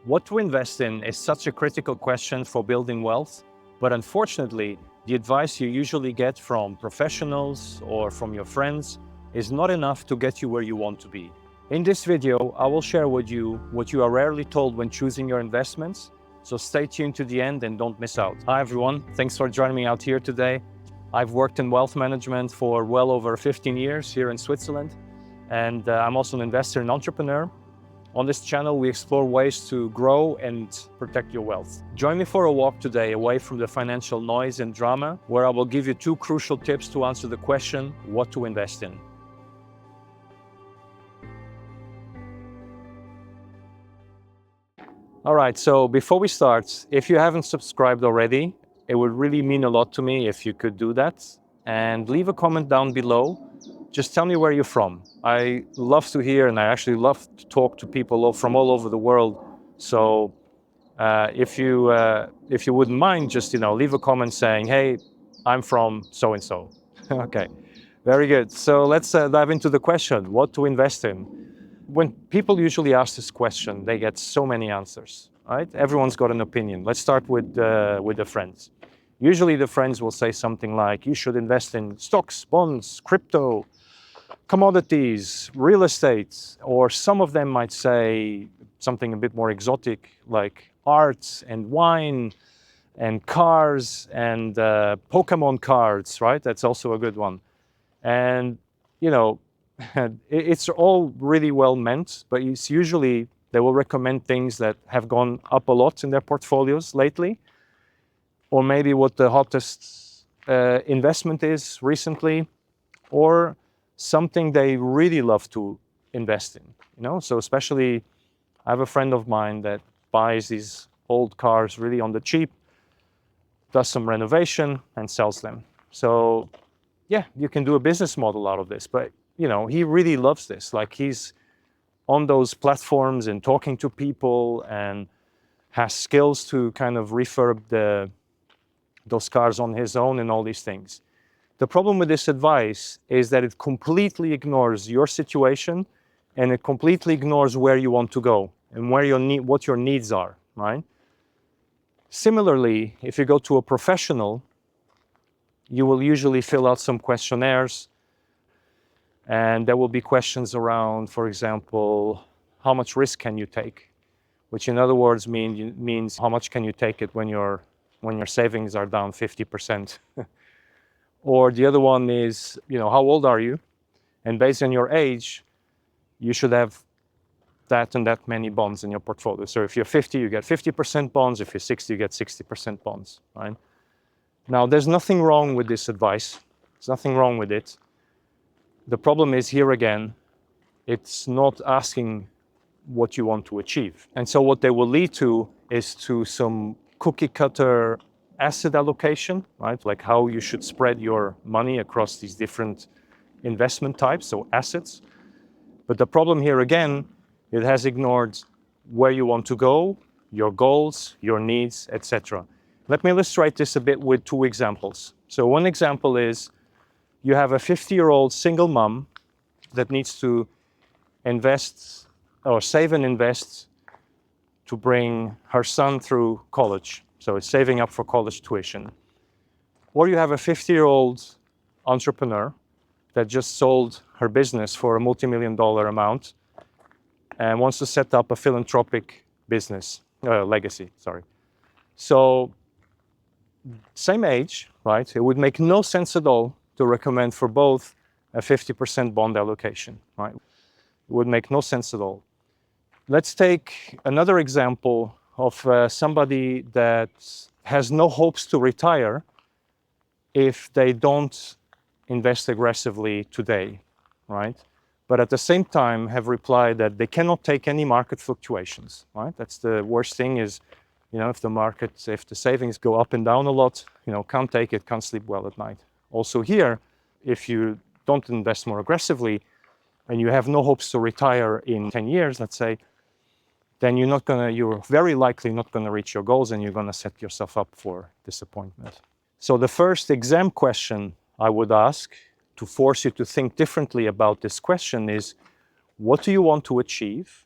What to invest in is such a critical question for building wealth, but unfortunately, the advice you usually get from professionals or from your friends is not enough to get you where you want to be. In this video, I will share with you what you are rarely told when choosing your investments, so stay tuned to the end and don't miss out. Hi everyone, thanks for joining me out here today. I've worked in wealth management for well over 15 years here in Switzerland, and I'm also an investor and entrepreneur. On this channel, we explore ways to grow and protect your wealth. Join me for a walk today away from the financial noise and drama, where I will give you two crucial tips to answer the question, what to invest in. All right, so before we start, if you haven't subscribed already, it would really mean a lot to me if you could do that. And leave a comment down below. Just tell me where you're from. I love to hear, and I actually love to talk to people from all over the world. So if you wouldn't mind, just leave a comment saying, "Hey, I'm from so and so." Okay, very good. So let's dive into the question: what to invest in? When people usually ask this question, they get so many answers. Right? Everyone's got an opinion. Let's start with the friends. Usually, the friends will say something like, "You should invest in stocks, bonds, crypto, commodities, real estate," or some of them might say something a bit more exotic like art and wine and cars and Pokemon cards, right? That's also a good one. And, it's all really well meant, but it's usually they will recommend things that have gone up a lot in their portfolios lately, or maybe what the hottest investment is recently, or something they really love to invest in, So especially, I have a friend of mine that buys these old cars really on the cheap, does some renovation and sells them. So yeah, you can do a business model out of this, but he really loves this. Like, he's on those platforms and talking to people and has skills to kind of refurb those cars on his own and all these things. The problem with this advice is that it completely ignores your situation, and it completely ignores where you want to go and what your needs are, right? Similarly, if you go to a professional, you will usually fill out some questionnaires, and there will be questions around, for example, how much risk can you take? Which in other words means how much can you take it when your savings are down 50%? Or the other one is, how old are you? And based on your age, you should have that and that many bonds in your portfolio. So if you're 50, you get 50% bonds. If you're 60, you get 60% bonds, right? Now, there's nothing wrong with this advice. There's nothing wrong with it. The problem is, here again, it's not asking what you want to achieve. And so what they will lead to is to some cookie cutter asset allocation, right? Like how you should spread your money across these different investment types, so assets. But the problem here again, it has ignored where you want to go, your goals, your needs, etc. Let me illustrate this a bit with two examples. So one example is you have a 50-year-old single mom that needs to invest or save and invest to bring her son through college. So it's saving up for college tuition. Or you have a 50-year-old entrepreneur that just sold her business for a multi-million-dollar amount and wants to set up a philanthropic business, legacy, sorry. So same age, right? It would make no sense at all to recommend for both a 50% bond allocation, right? It would make no sense at all. Let's take another example of somebody that has no hopes to retire if they don't invest aggressively today, right? But at the same time have replied that they cannot take any market fluctuations, right? That's the worst thing is, if the savings go up and down a lot, can't take it, can't sleep well at night. Also here, if you don't invest more aggressively and you have no hopes to retire in 10 years, let's say, then you're very likely not going to reach your goals, and you're going to set yourself up for disappointment. So the first exam question I would ask to force you to think differently about this question is, what do you want to achieve?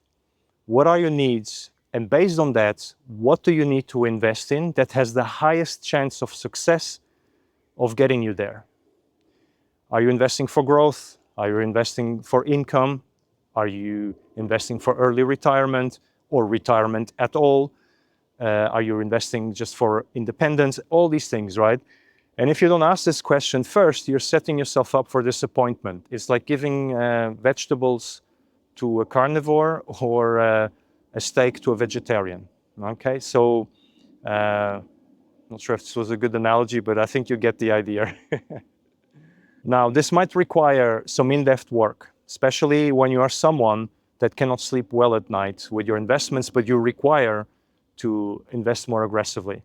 What are your needs? And based on that, what do you need to invest in that has the highest chance of success of getting you there? Are you investing for growth? Are you investing for income? Are you investing for early retirement or retirement at all? Are you investing just for independence? All these things, right? And if you don't ask this question first, you're setting yourself up for disappointment. It's like giving vegetables to a carnivore or a steak to a vegetarian. Okay, so not sure if this was a good analogy, but I think you get the idea. Now, this might require some in-depth work, especially when you are someone that cannot sleep well at night with your investments, but you require to invest more aggressively.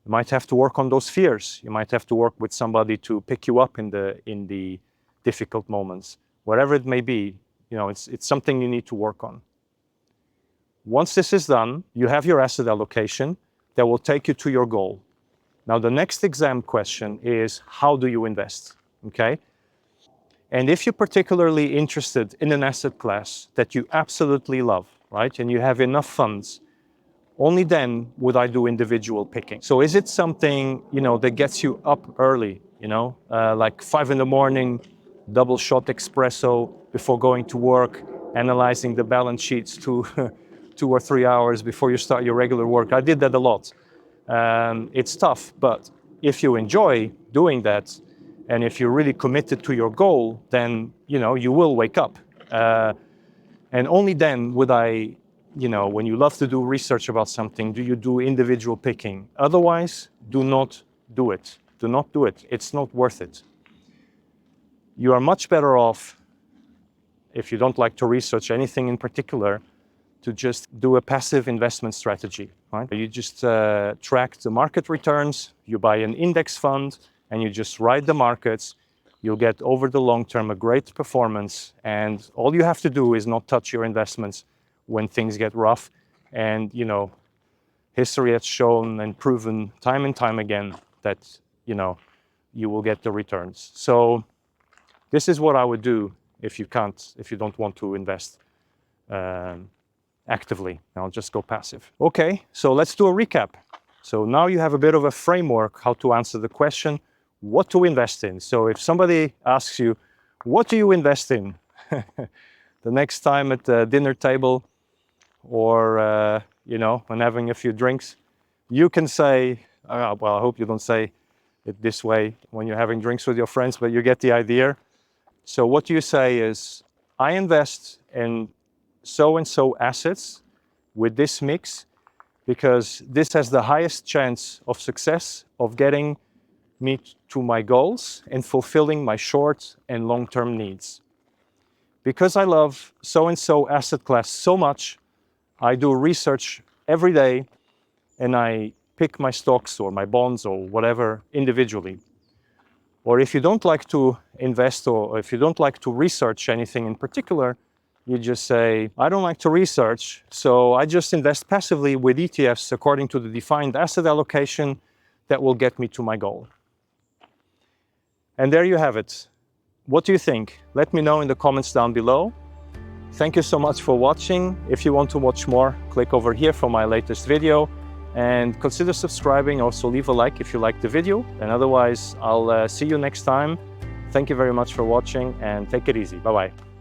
You might have to work on those fears. You might have to work with somebody to pick you up in the difficult moments. Whatever it may be, you know, it's something you need to work on. Once this is done, you have your asset allocation that will take you to your goal. Now, the next exam question is, how do you invest? Okay? And if you're particularly interested in an asset class that you absolutely love, right, and you have enough funds, only then would I do individual picking. So is it something, you know, that gets you up early, you know, like 5 a.m, double shot espresso before going to work, analyzing the balance sheets 2 or 3 hours before you start your regular work? I did that a lot. It's tough, but if you enjoy doing that, and if you're really committed to your goal, then, you know, you will wake up. And only then would I, you know, when you love to do research about something, do you do individual picking. Otherwise, do not do it. Do not do it. It's not worth it. You are much better off, if you don't like to research anything in particular, to just do a passive investment strategy, right? You just track the market returns, you buy an index fund, and you just ride the markets. You'll get over the long term a great performance, and all you have to do is not touch your investments when things get rough. And, you know, history has shown and proven time and time again that, you know, you will get the returns. So this is what I would do if you don't want to invest actively. I'll just go passive. Okay, so let's do a recap. So now you have a bit of a framework how to answer the question, what to invest in. So if somebody asks you, what do you invest in? The next time at the dinner table or, you know, when having a few drinks, you can say, well, I hope you don't say it this way when you're having drinks with your friends, but you get the idea. So what you say is, I invest in so-and-so assets with this mix because this has the highest chance of success of getting me to my goals and fulfilling my short and long-term needs. Because I love so-and-so asset class so much, I do research every day and I pick my stocks or my bonds or whatever individually. Or if you don't like to invest or if you don't like to research anything in particular, you just say, I don't like to research, so I just invest passively with ETFs according to the defined asset allocation that will get me to my goal. And there you have it. What do you think? Let me know in the comments down below. Thank you so much for watching. If you want to watch more, click over here for my latest video and consider subscribing. Also leave a like if you liked the video, and otherwise I'll see you next time. Thank you very much for watching and take it easy. Bye-bye.